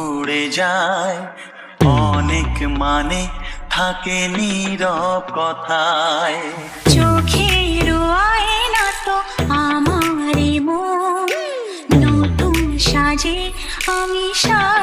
উড়ে যায়, অনেক মানে থাকে নীরব কথায়। চোখের আয়না তো আমারই মন, নতুন সাজে আমি সাজি।